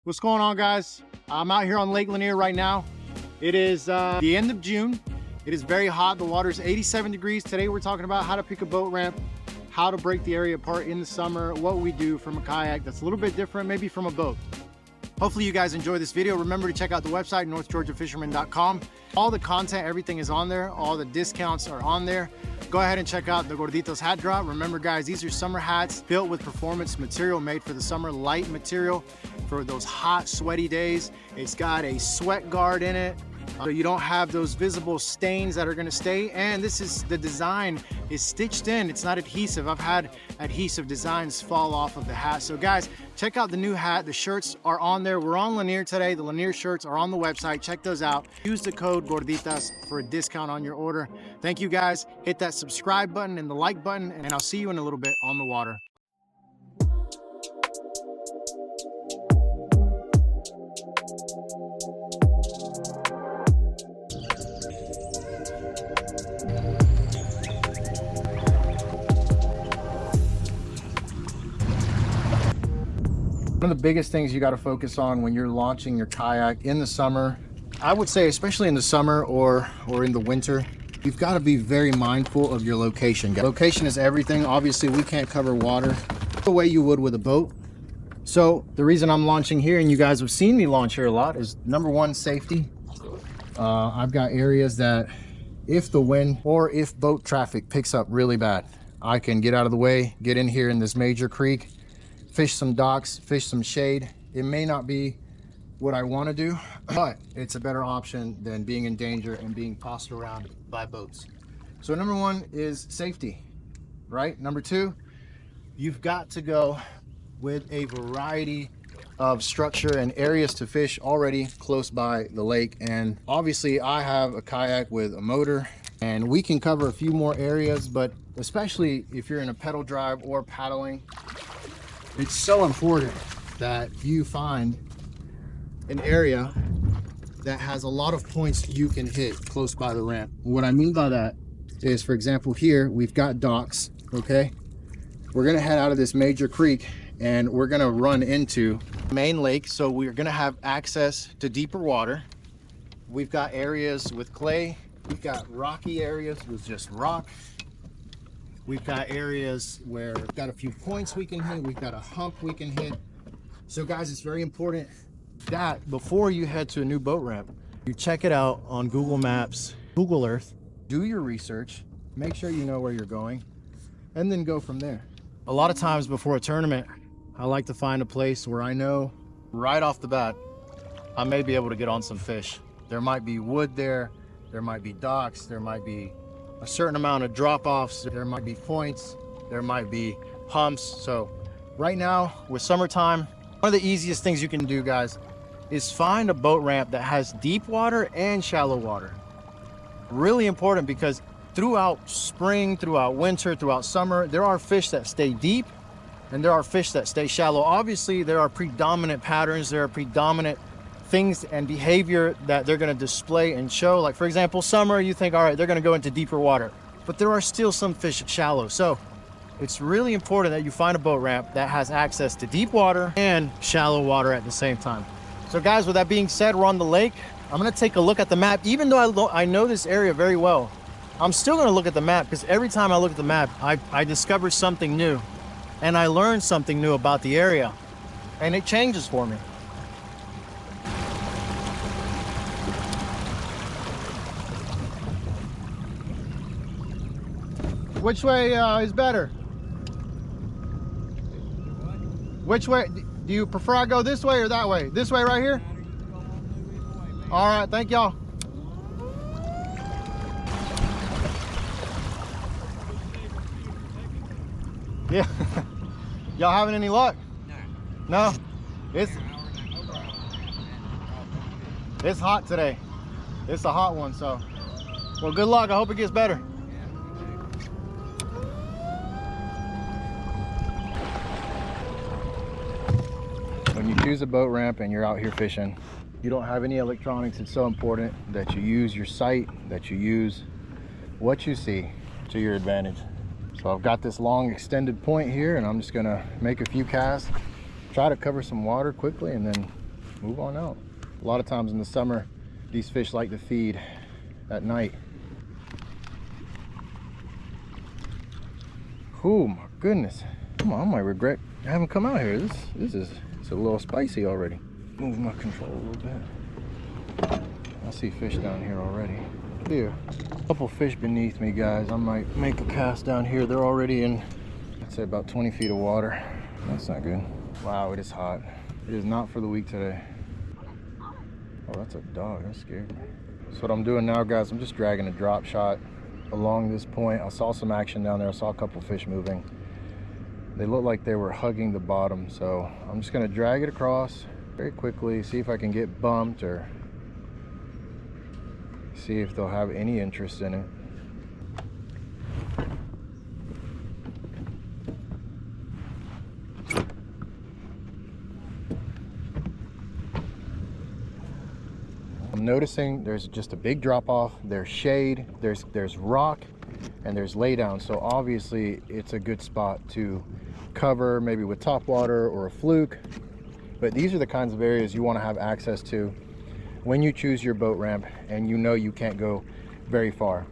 What's going on, guys? I'm out here on Lake Lanier right now. It is the end of June. It is very hot. The water is 87 degrees. Today we're talking about how to pick a boat ramp, how to break the area apart in the summer, what we do from a kayak that's a little bit different maybe from a boat. Hopefully you guys enjoy this video. Remember to check out the website, northgeorgiafisherman.com. All the content, everything is on there. All the discounts are on there. Go ahead and check out the Gorditos hat drop. Remember, guys, these are summer hats built with performance material, made for the summer, light material for those hot, sweaty days. It's got a sweat guard in it, so you don't have those visible stains that are gonna stay. And this is, the design is stitched in. It's not adhesive. I've had adhesive designs fall off of the hat. So guys, check out the new hat. The shirts are on there. We're on Lanier today. The Lanier shirts are on the website. Check those out. Use the code GORDITAS for a discount on your order. Thank you, guys. Hit that subscribe button and the like button, and I'll see you in a little bit on the water. One of the biggest things you got to focus on when you're launching your kayak in the summer, I would say especially in the summer or in the winter, you've got to be very mindful of your location. Location is everything. Obviously we can't cover water the way you would with a boat. So the reason I'm launching here, and you guys have seen me launch here a lot, is number one, safety. I've got areas that if the wind or if boat traffic picks up really bad, I can get out of the way, get in here in this major creek, fish some docks, fish some shade. It may not be what I want to do, but it's a better option than being in danger and being tossed around by boats. So number one is safety, right? Number two, you've got to go with a variety of structure and areas to fish already close by the lake. And obviously I have a kayak with a motor and we can cover a few more areas, but especially if you're in a pedal drive or paddling, it's so important that you find an area that has a lot of points you can hit close by the ramp. What I mean by that is, for example, here we've got docks, okay? We're gonna head out of this major creek and we're gonna run into the main lake, so we're gonna have access to deeper water. We've got areas with clay, we've got rocky areas with just rock. We've got areas where we've got a few points we can hit. We've got a hump we can hit. So guys, it's very important that before you head to a new boat ramp, you check it out on Google Maps, Google Earth, do your research, make sure you know where you're going, and then go from there. A lot of times before a tournament, I like to find a place where I know right off the bat, I may be able to get on some fish. There might be wood there might be docks, there might be a certain amount of drop-offs, there might be points, there might be humps. So right now with summertime, one of the easiest things you can do, guys, is find a boat ramp that has deep water and shallow water. Really important, because throughout spring, throughout winter, throughout summer, there are fish that stay deep and there are fish that stay shallow. Obviously there are predominant patterns, there are predominant things and behavior that they're going to display and show. Like for example, summer, you think, all right, they're going to go into deeper water, but there are still some fish shallow. So it's really important that you find a boat ramp that has access to deep water and shallow water at the same time. So guys, with that being said, we're on the lake. I'm going to take a look at the map. Even though I know this area very well, I'm still going to look at the map, because every time I look at the map, I discover something new and I learn something new about the area, and it changes for me. Which way is better? Which way? Do you prefer I go this way or that way? This way right here? All right, thank y'all. Yeah. Y'all having any luck? No? It's hot today. It's a hot one, so. Well, good luck. I hope it gets better. When you choose a boat ramp and you're out here fishing, you don't have any electronics. It's so important that you use your sight, that you use what you see to your advantage. So I've got this long extended point here, and I'm just gonna make a few casts, try to cover some water quickly, and then move on out. A lot of times in the summer, these fish like to feed at night. Oh my goodness. Come on, I might regret I haven't come out here. This is it's a little spicy already. Move my control a little bit. I see fish down here already. Here, a couple fish beneath me, guys. I might make a cast down here. They're already in, I'd say, about 20 feet of water. That's not good. Wow, it is hot. It is not for the weak today. Oh, that's a dog. That scared me. So what I'm doing now, guys, I'm just dragging a drop shot along this point. I saw some action down there. I saw a couple fish moving. They looked like they were hugging the bottom, so I'm just gonna drag it across very quickly, see if I can get bumped or see if they'll have any interest in it. I'm noticing there's just a big drop off, there's shade, there's rock, and there's lay down. So obviously it's a good spot to cover, maybe with top water or a fluke. But these are the kinds of areas you want to have access to when you choose your boat ramp and you know you can't go very far.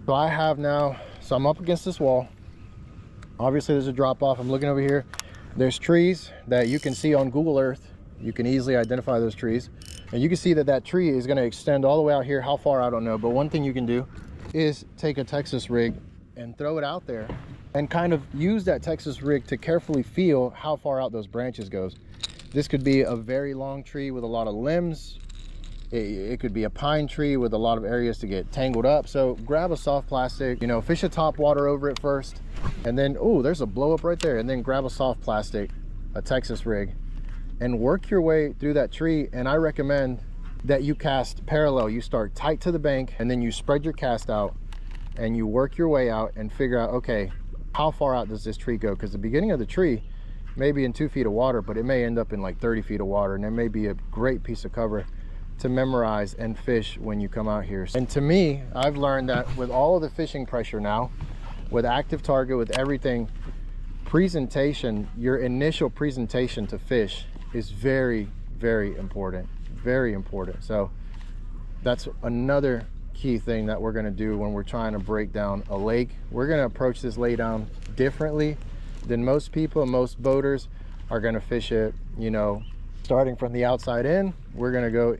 So I have now, so I'm up against this wall. Obviously there's a drop off. I'm looking over here. There's trees that you can see on Google Earth. You can easily identify those trees. And you can see that that tree is going to extend all the way out here. How far, I don't know. But one thing you can do is take a Texas rig and throw it out there and kind of use that Texas rig to carefully feel how far out those branches goes. This could be a very long tree with a lot of limbs. It could be a pine tree with a lot of areas to get tangled up. So grab a soft plastic, you know, fish a top water over it first, and then, oh, there's a blow up right there. And then grab a soft plastic, a Texas rig, and work your way through that tree. And I recommend that you cast parallel. You start tight to the bank and then you spread your cast out and you work your way out and figure out, okay, how far out does this tree go? Because the beginning of the tree may be in 2 feet of water, but it may end up in like 30 feet of water, and it may be a great piece of cover to memorize and fish when you come out here. And to me, I've learned that with all of the fishing pressure now, with active target, with everything, presentation, your initial presentation to fish is very, very important. Very important. So that's another key thing that we're going to do when we're trying to break down a lake. We're going to approach this laydown differently than most people. Most boaters are going to fish it, you know, starting from the outside in. We're going to go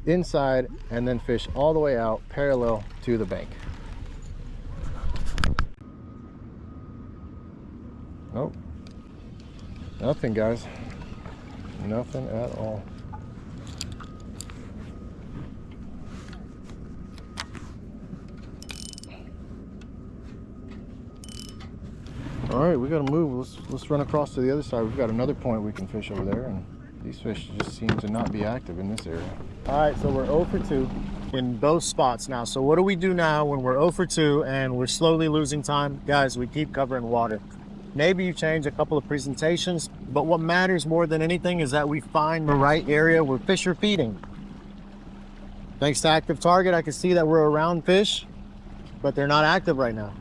inside and then fish all the way out parallel to the bank. Nope, nothing, guys, nothing at all. All right, we got to move. Let's run across to the other side. We've got another point we can fish over there, and these fish just seem to not be active in this area. All right, so we're 0 for 2 in both spots now. So what do we do now when we're 0 for 2 and we're slowly losing time? Guys, we keep covering water. Maybe you change a couple of presentations, but what matters more than anything is that we find the right area where fish are feeding. Thanks to active target, I can see that we're around fish, but they're not active right now.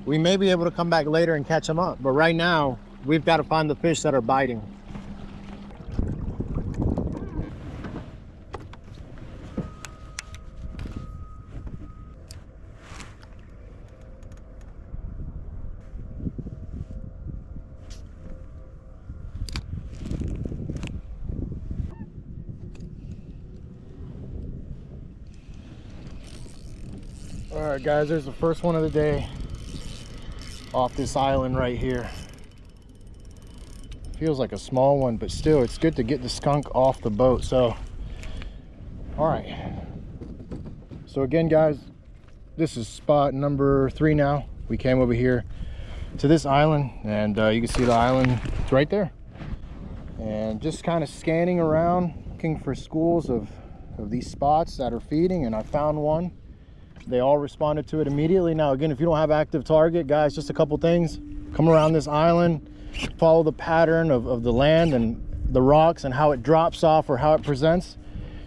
We may be able to come back later and catch them up, but right now we've got to find the fish that are biting. All right, guys, there's the first one of the day off this island right here. Feels like a small one, but still, it's good to get the skunk off the boat. So, all right. So again, guys, this is spot number 3 now. We came over here to this island, and you can see the island. It's right there. And just kind of scanning around, looking for schools of these spots that are feeding, and I found one. They all responded to it immediately. Now again, if you don't have active target, guys, just a couple things. Come around this island, follow the pattern of the land, and the rocks and how it drops off or how it presents.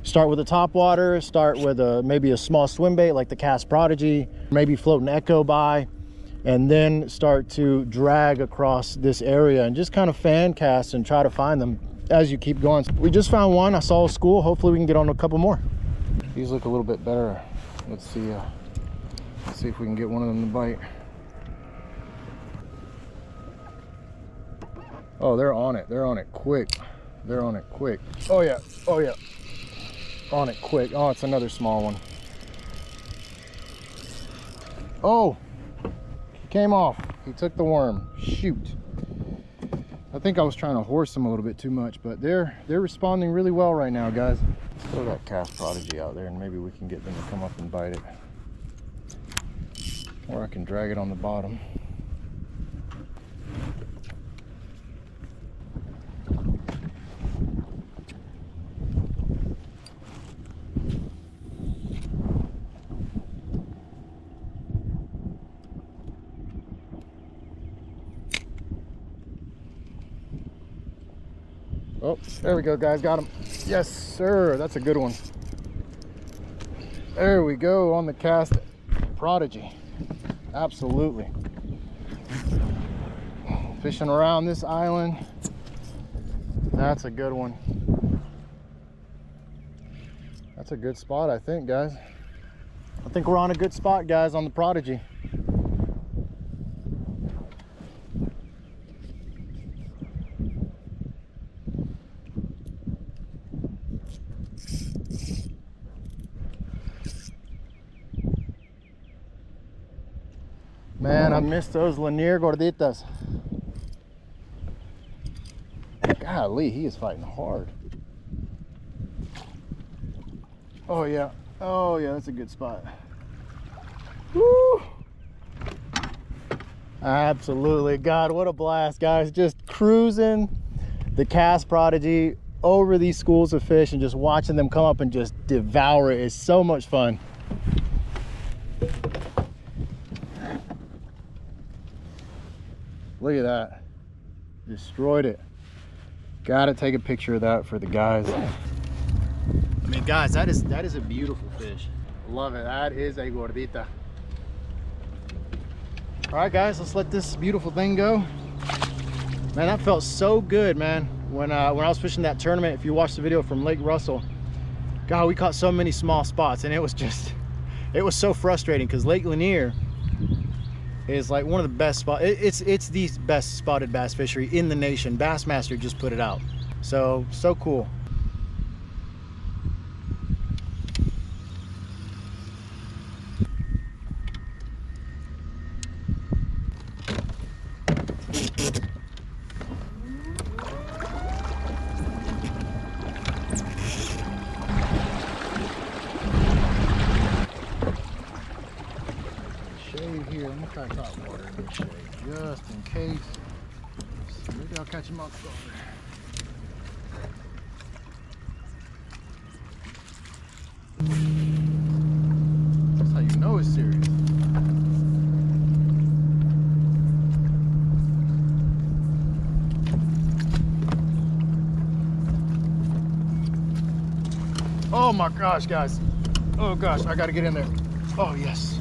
Start with the top water, start with maybe a small swim bait like the Cast Prodigy, maybe float an Echo by, and then start to drag across this area and just kind of fan cast and try to find them as you keep going. We just found one. I saw a school. Hopefully we can get on a couple more. These look a little bit better. Let's see if we can get one of them to bite. Oh, they're on it. They're on it quick. They're on it quick. Oh yeah. Oh yeah. On it quick. Oh, it's another small one. Oh, he came off. He took the worm. Shoot. I think I was trying to horse them a little bit too much, but they're responding really well right now, guys. Let's throw that Cast Prodigy out there and maybe we can get them to come up and bite it. Or I can drag it on the bottom. Oh, there we go, guys. Got him. Yes, sir. That's a good one. There we go on the Cast Prodigy. Absolutely. Fishing around this island. That's a good one. That's a good spot, I think, guys. I think we're on a good spot, guys, on the Prodigy. Man, I missed those Lanier gorditas. Golly, he is fighting hard. Oh yeah, that's a good spot. Woo! Absolutely, God, what a blast, guys. Just cruising the Cast Prodigy over these schools of fish and just watching them come up and just devour it is so much fun. Look at that. Destroyed it. Gotta take a picture of that for the guys. I mean, guys, that is a beautiful fish. Love it. That is a gordita. All right, guys, let's let this beautiful thing go. Man, that felt so good, man. When I was fishing that tournament, if you watched the video from Lake Russell, God, we caught so many small spots, and it was so frustrating because Lake Lanier is like one of the best spots. It's the best spotted bass fishery in the nation. Bassmaster just put it out. So cool. Here, I'm gonna try top water in this shade, just in case. So maybe I'll catch him off guard. That's how you know it's serious. Oh my gosh, guys. Oh gosh, I gotta get in there. Oh yes.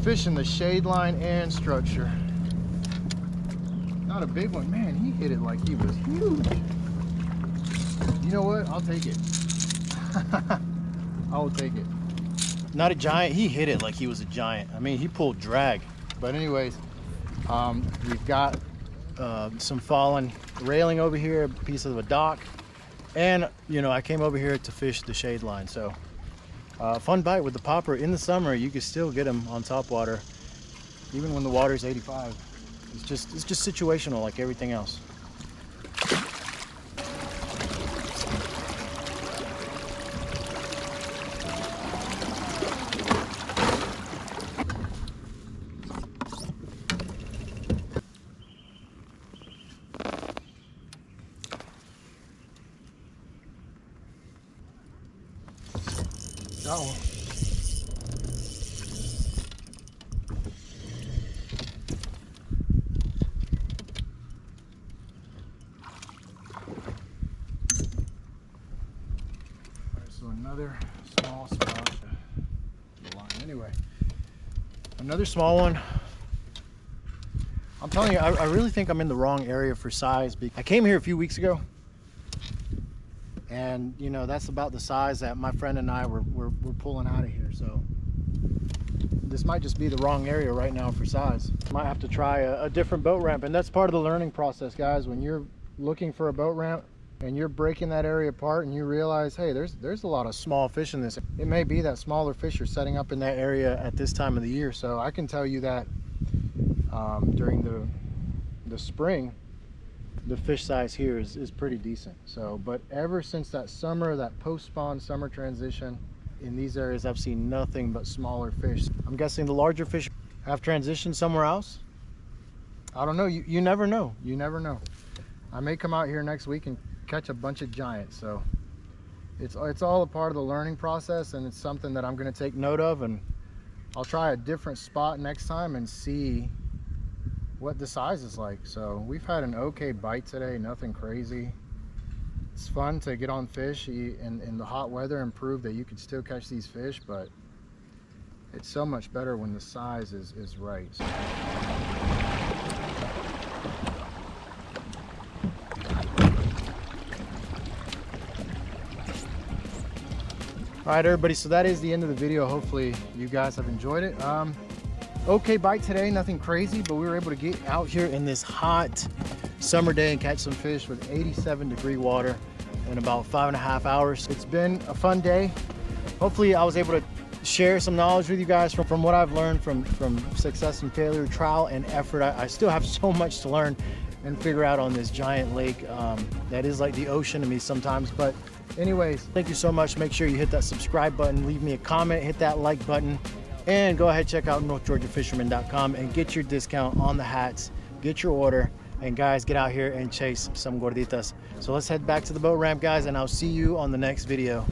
Fishing the shade line and structure. Not a big one. Man, he hit it like he was huge. You know what? I'll take it. I will take it. Not a giant. He hit it like he was a giant. I mean, he pulled drag. But anyways, we've got some fallen railing over here, a piece of a dock. And, you know, I came over here to fish the shade line. So fun bite with the popper. In the summer, you can still get them on top water, even when the water is 85. It's just situational, like everything else. Got one. another small spot. The line. Anyway, another small one. I'm telling you, I really think I'm in the wrong area for size. I came here a few weeks ago, and you know, that's about the size that my friend and I were pulling out of here. So this might just be the wrong area right now for size. Might have to try a different boat ramp, and that's part of the learning process, guys. When you're looking for a boat ramp and you're breaking that area apart and you realize, hey, there's a lot of small fish in this. It may be that smaller fish are setting up in that area at this time of the year. So I can tell you that during the spring, the fish size here is pretty decent. So, but ever since that summer, that post-spawn summer transition, in these areas I've seen nothing but smaller fish. I'm guessing the larger fish have transitioned somewhere else. I don't know. You never know. You never know. I may come out here next week and catch a bunch of giants. So it's all a part of the learning process, and it's something that I'm going to take note of, and I'll try a different spot next time and see what the size is like. So we've had an okay bite today, nothing crazy. It's fun to get on fish in the hot weather and prove that you can still catch these fish, but it's so much better when the size is right. So. All right, everybody, so that is the end of the video. Hopefully you guys have enjoyed it. Okay bite today, nothing crazy, but we were able to get out here in this hot summer day and catch some fish with 87-degree water in about 5.5 hours. It's been a fun day. Hopefully I was able to share some knowledge with you guys from what I've learned from success and failure, trial and effort. I still have so much to learn and figure out on this giant lake that is like the ocean to me sometimes. But anyways, thank you so much. Make sure you hit that subscribe button, leave me a comment, hit that like button, and go ahead, check out northgeorgiafisherman.com and get your discount on the hats, get your order, and guys, get out here and chase some gorditas. So let's head back to the boat ramp, guys, and I'll see you on the next video.